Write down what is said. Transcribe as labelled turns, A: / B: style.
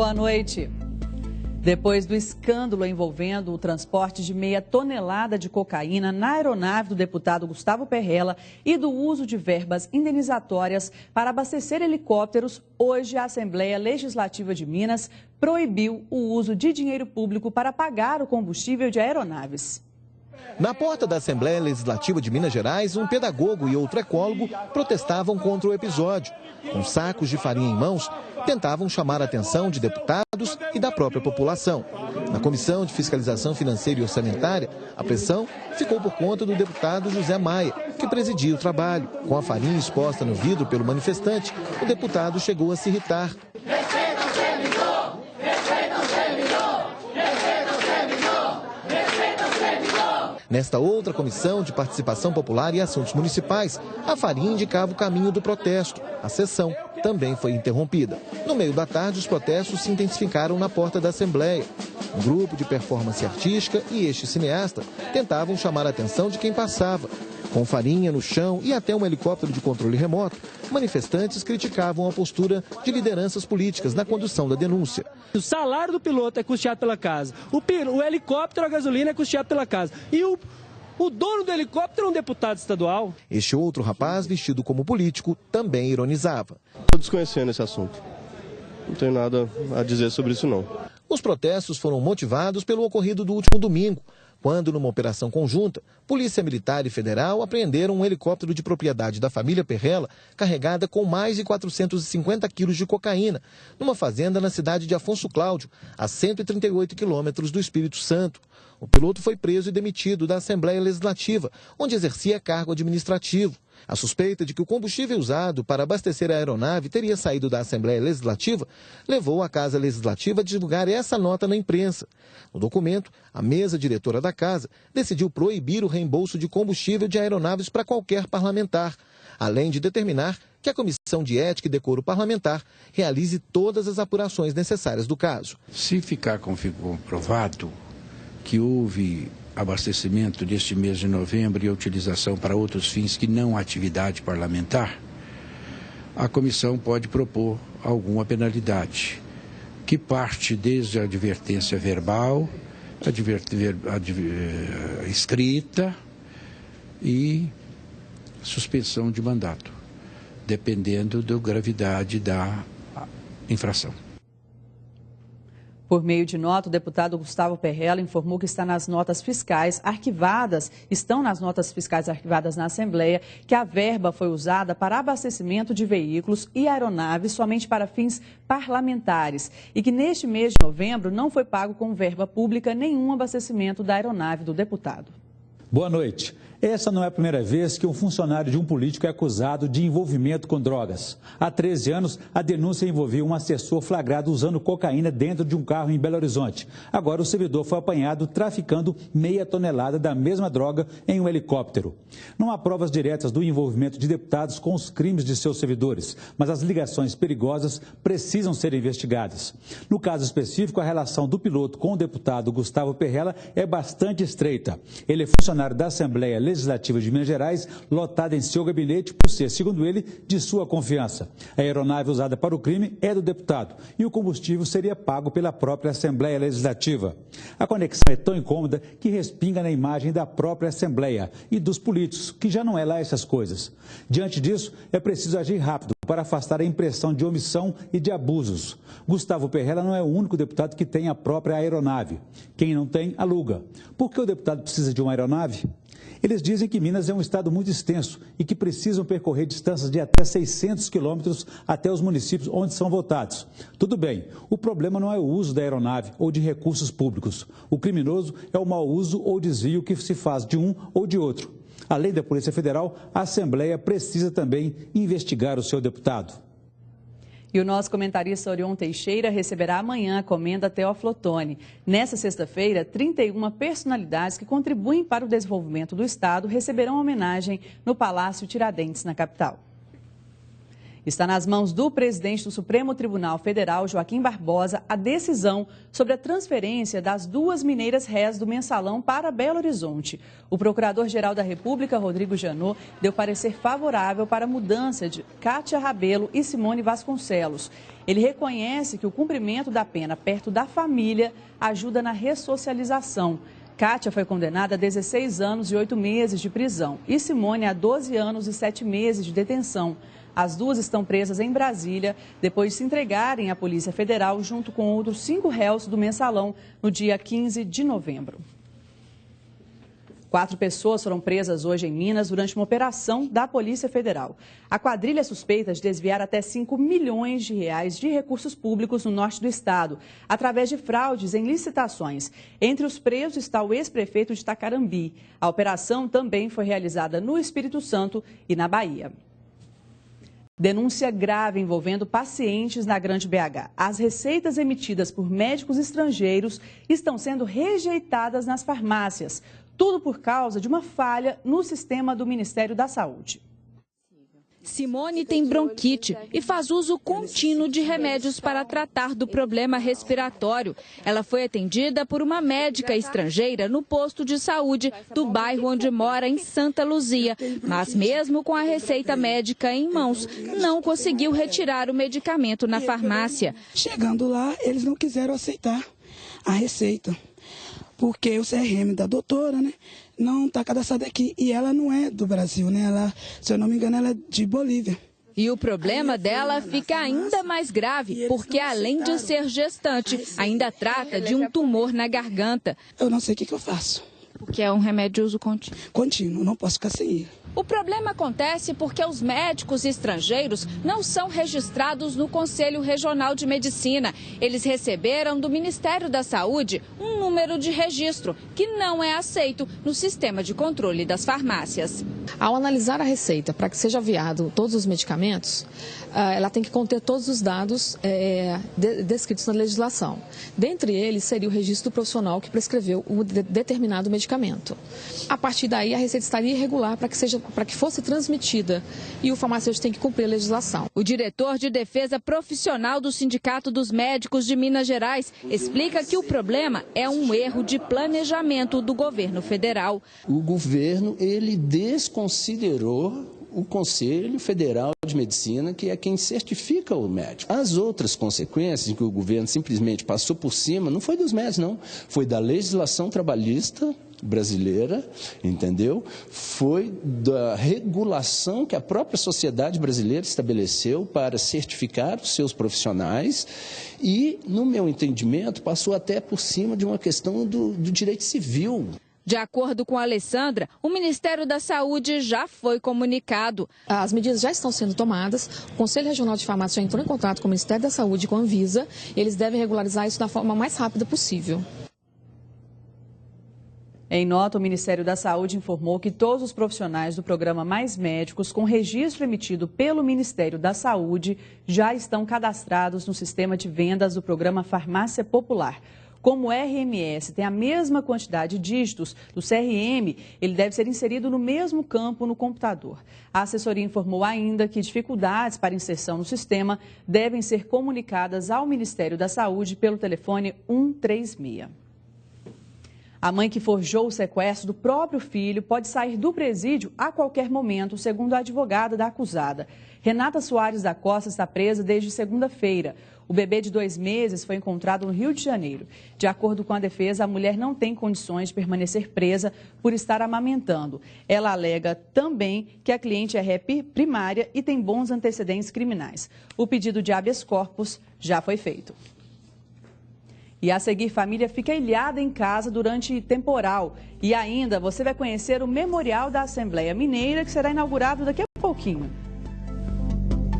A: Boa noite. Depois do escândalo envolvendo o transporte de meia tonelada de cocaína na aeronave do deputado Gustavo Perrella e do uso de verbas indenizatórias para abastecer helicópteros, hoje a Assembleia Legislativa de Minas proibiu o uso de dinheiro público para pagar o combustível de aeronaves.
B: Na porta da Assembleia Legislativa de Minas Gerais, um pedagogo e outro ecólogo protestavam contra o episódio. Com sacos de farinha em mãos, tentavam chamar a atenção de deputados e da própria população. Na Comissão de Fiscalização Financeira e Orçamentária, a pressão ficou por conta do deputado José Maia, que presidia o trabalho. Com a farinha exposta no vidro pelo manifestante, o deputado chegou a se irritar. Nesta outra comissão de participação popular e assuntos municipais, a farinha indicava o caminho do protesto. A sessão também foi interrompida. No meio da tarde, os protestos se intensificaram na porta da Assembleia. Um grupo de performance artística e este cineasta tentavam chamar a atenção de quem passava. Com farinha no chão e até um helicóptero de controle remoto, manifestantes criticavam a postura de lideranças políticas na condução da denúncia.
C: O salário do piloto é custeado pela casa, o helicóptero, a gasolina é custeado pela casa e o dono do helicóptero é um deputado estadual.
B: Este outro rapaz, vestido como político, também ironizava.
D: Estou desconhecendo esse assunto. Não tenho nada a dizer sobre isso, não.
B: Os protestos foram motivados pelo ocorrido do último domingo, quando, numa operação conjunta, Polícia Militar e Federal apreenderam um helicóptero de propriedade da família Perrella, carregada com mais de 450 quilos de cocaína, numa fazenda na cidade de Afonso Cláudio, a 138 quilômetros do Espírito Santo. O piloto foi preso e demitido da Assembleia Legislativa, onde exercia cargo administrativo. A suspeita de que o combustível usado para abastecer a aeronave teria saído da Assembleia Legislativa levou a Casa Legislativa a divulgar essa nota na imprensa. No documento, a mesa diretora da Casa decidiu proibir o reembolso de combustível de aeronaves para qualquer parlamentar, além de determinar que a Comissão de Ética e Decoro Parlamentar realize todas as apurações necessárias do caso.
E: Se ficar comprovado que houve abastecimento deste mês de novembro e a utilização para outros fins que não atividade parlamentar, a comissão pode propor alguma penalidade, que parte desde a advertência verbal, escrita e suspensão de mandato, dependendo da gravidade da infração.
A: Por meio de nota, o deputado Gustavo Perrella informou que estão nas notas fiscais arquivadas na Assembleia, que a verba foi usada para abastecimento de veículos e aeronaves somente para fins parlamentares e que neste mês de novembro não foi pago com verba pública nenhum abastecimento da aeronave do deputado.
F: Boa noite. Essa não é a primeira vez que um funcionário de um político é acusado de envolvimento com drogas. Há 13 anos, a denúncia envolvia um assessor flagrado usando cocaína dentro de um carro em Belo Horizonte. Agora, o servidor foi apanhado traficando meia tonelada da mesma droga em um helicóptero. Não há provas diretas do envolvimento de deputados com os crimes de seus servidores, mas as ligações perigosas precisam ser investigadas. No caso específico, a relação do piloto com o deputado Gustavo Perrella é bastante estreita. Ele é funcionário da Assembleia Legislativa de Minas Gerais, lotada em seu gabinete por ser, segundo ele, de sua confiança. A aeronave usada para o crime é do deputado e o combustível seria pago pela própria Assembleia Legislativa. A conexão é tão incômoda que respinga na imagem da própria Assembleia e dos políticos, que já não é lá essas coisas. Diante disso, é preciso agir rápido para afastar a impressão de omissão e de abusos. Gustavo Perrella não é o único deputado que tem a própria aeronave. Quem não tem, aluga. Por que o deputado precisa de uma aeronave? Eles dizem que Minas é um estado muito extenso e que precisam percorrer distâncias de até 600 quilômetros até os municípios onde são votados. Tudo bem, o problema não é o uso da aeronave ou de recursos públicos. O criminoso é o mau uso ou desvio que se faz de um ou de outro. Além da Polícia Federal, a Assembleia precisa também investigar o seu deputado.
A: E o nosso comentarista Orion Teixeira receberá amanhã a comenda Teófilo Otoni. Nessa sexta-feira, 31 personalidades que contribuem para o desenvolvimento do Estado receberão homenagem no Palácio Tiradentes, na capital. Está nas mãos do presidente do Supremo Tribunal Federal, Joaquim Barbosa, a decisão sobre a transferência das 2 mineiras réis do Mensalão para Belo Horizonte. O Procurador-Geral da República, Rodrigo Janot, deu parecer favorável para a mudança de Kátia Rabelo e Simone Vasconcelos. Ele reconhece que o cumprimento da pena perto da família ajuda na ressocialização. Kátia foi condenada a 16 anos e 8 meses de prisão e Simone a 12 anos e 7 meses de detenção. As duas estão presas em Brasília, depois de se entregarem à Polícia Federal junto com outros 5 réus do Mensalão no dia 15 de novembro. 4 pessoas foram presas hoje em Minas durante uma operação da Polícia Federal. A quadrilha suspeita de desviar até 5 milhões de reais de recursos públicos no norte do estado, através de fraudes em licitações. Entre os presos está o ex-prefeito de Tacarambi. A operação também foi realizada no Espírito Santo e na Bahia. Denúncia grave envolvendo pacientes na Grande BH. As receitas emitidas por médicos estrangeiros estão sendo rejeitadas nas farmácias. Tudo por causa de uma falha no sistema do Ministério da Saúde.
G: Simone tem bronquite e faz uso contínuo de remédios para tratar do problema respiratório. Ela foi atendida por uma médica estrangeira no posto de saúde do bairro onde mora, em Santa Luzia. Mas mesmo com a receita médica em mãos, não conseguiu retirar o medicamento na farmácia.
H: Chegando lá, eles não quiseram aceitar a receita, porque o CRM da doutora, né, não está cadastrado aqui. E ela não é do Brasil, né? Ela, se eu não me engano, ela é de Bolívia.
G: E o problema dela fica ainda mais grave, porque além de ser gestante, ainda trata de um tumor na garganta.
H: Eu não sei o que eu faço.
G: Porque é um remédio de uso contínuo.
H: Contínuo, não posso ficar sem ele.
G: O problema acontece porque os médicos estrangeiros não são registrados no Conselho Regional de Medicina. Eles receberam do Ministério da Saúde um número de registro que não é aceito no sistema de controle das farmácias.
I: Ao analisar a receita para que seja aviado todos os medicamentos, ela tem que conter todos os dados descritos na legislação. Dentre eles seria o registro profissional que prescreveu o determinado medicamento. A partir daí, a receita estaria irregular para que fosse transmitida, e o farmacêutico tem que cumprir a legislação.
G: O diretor de defesa profissional do Sindicato dos Médicos de Minas Gerais explica que o problema é um erro de planejamento do governo federal.
J: O governo, ele desconsiderou o Conselho Federal de Medicina, que é quem certifica o médico. As outras consequências em que o governo simplesmente passou por cima, não foi dos médicos, não. Foi da legislação trabalhista brasileira, entendeu? Foi da regulação que a própria sociedade brasileira estabeleceu para certificar os seus profissionais e, no meu entendimento, passou até por cima de uma questão do direito civil.
G: De acordo com a Alessandra, o Ministério da Saúde já foi comunicado.
I: As medidas já estão sendo tomadas, o Conselho Regional de Farmácia já entrou em contato com o Ministério da Saúde e com a Anvisa, e eles devem regularizar isso da forma mais rápida possível.
A: Em nota, o Ministério da Saúde informou que todos os profissionais do programa Mais Médicos, com registro emitido pelo Ministério da Saúde, já estão cadastrados no sistema de vendas do programa Farmácia Popular. Como o RMS tem a mesma quantidade de dígitos do CRM, ele deve ser inserido no mesmo campo no computador. A assessoria informou ainda que dificuldades para inserção no sistema devem ser comunicadas ao Ministério da Saúde pelo telefone 136. A mãe que forjou o sequestro do próprio filho pode sair do presídio a qualquer momento, segundo a advogada da acusada. Renata Soares da Costa está presa desde segunda-feira. O bebê de 2 meses foi encontrado no Rio de Janeiro. De acordo com a defesa, a mulher não tem condições de permanecer presa por estar amamentando. Ela alega também que a cliente é rep primária e tem bons antecedentes criminais. O pedido de habeas corpus já foi feito. E a seguir, família fica ilhada em casa durante temporal. E ainda você vai conhecer o Memorial da Assembleia Mineira, que será inaugurado daqui a pouquinho.